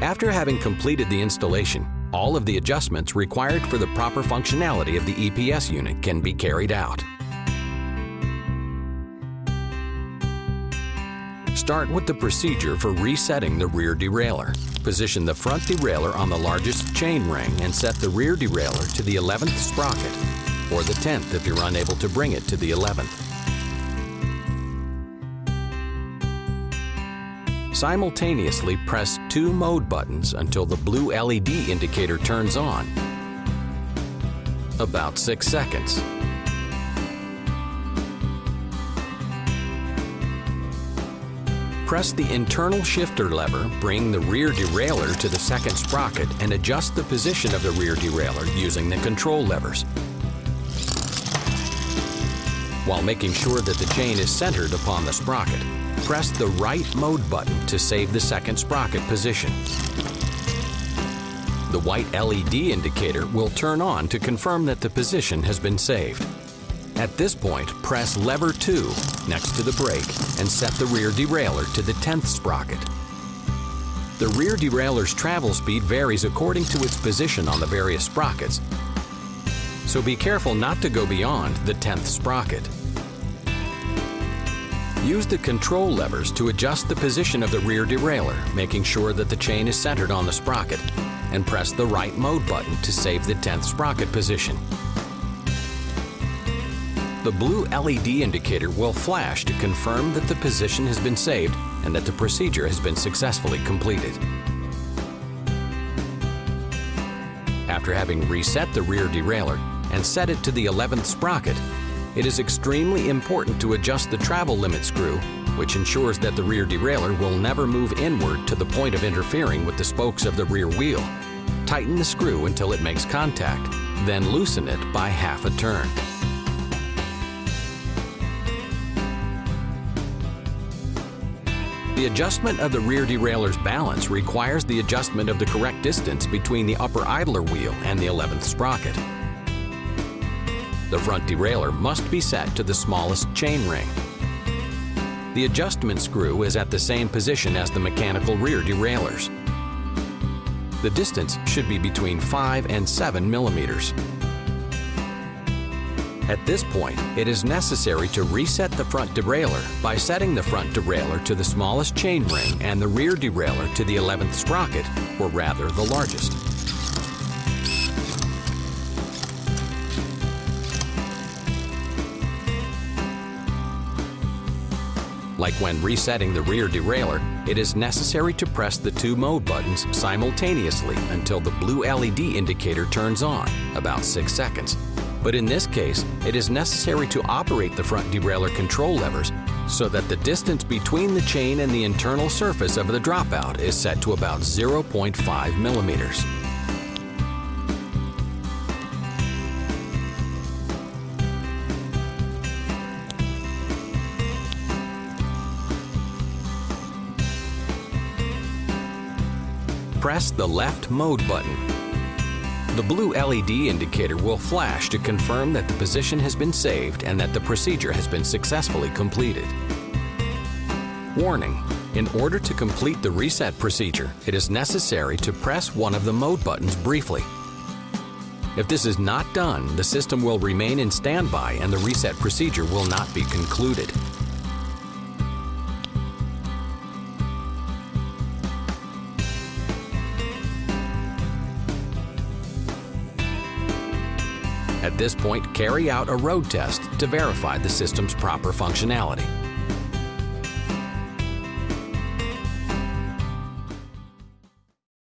After having completed the installation, all of the adjustments required for the proper functionality of the EPS unit can be carried out. Start with the procedure for resetting the rear derailleur. Position the front derailleur on the largest chain ring and set the rear derailleur to the 11th sprocket, or the 10th if you're unable to bring it to the 11th. Simultaneously press 2 mode buttons until the blue LED indicator turns on. About 6 seconds. Press the internal shifter lever, bring the rear derailleur to the 2nd sprocket, and adjust the position of the rear derailleur using the control levers, while making sure that the chain is centered upon the sprocket. Press the right mode button to save the 2nd sprocket position. The white LED indicator will turn on to confirm that the position has been saved. At this point, press lever 2 next to the brake and set the rear derailleur to the 10th sprocket. The rear derailleur's travel speed varies according to its position on the various sprockets, so be careful not to go beyond the 10th sprocket. Use the control levers to adjust the position of the rear derailleur, making sure that the chain is centered on the sprocket, and press the right mode button to save the 10th sprocket position. The blue LED indicator will flash to confirm that the position has been saved and that the procedure has been successfully completed. After having reset the rear derailleur and set it to the 11th sprocket, it is extremely important to adjust the travel limit screw, which ensures that the rear derailleur will never move inward to the point of interfering with the spokes of the rear wheel. Tighten the screw until it makes contact, then loosen it by half a turn. The adjustment of the rear derailleur's balance requires the adjustment of the correct distance between the upper idler wheel and the 11th sprocket. The front derailleur must be set to the smallest chain ring. The adjustment screw is at the same position as the mechanical rear derailleurs. The distance should be between 5 and 7 millimeters. At this point, it is necessary to reset the front derailleur by setting the front derailleur to the smallest chain ring and the rear derailleur to the 11th sprocket, or rather the largest. Like when resetting the rear derailleur, it is necessary to press the 2 mode buttons simultaneously until the blue LED indicator turns on, about 6 seconds. But in this case, it is necessary to operate the front derailleur control levers so that the distance between the chain and the internal surface of the dropout is set to about 0.5 millimeters. Press the left mode button. The blue LED indicator will flash to confirm that the position has been saved and that the procedure has been successfully completed. Warning: in order to complete the reset procedure, it is necessary to press one of the mode buttons briefly. If this is not done, the system will remain in standby and the reset procedure will not be concluded. At this point, carry out a road test to verify the system's proper functionality.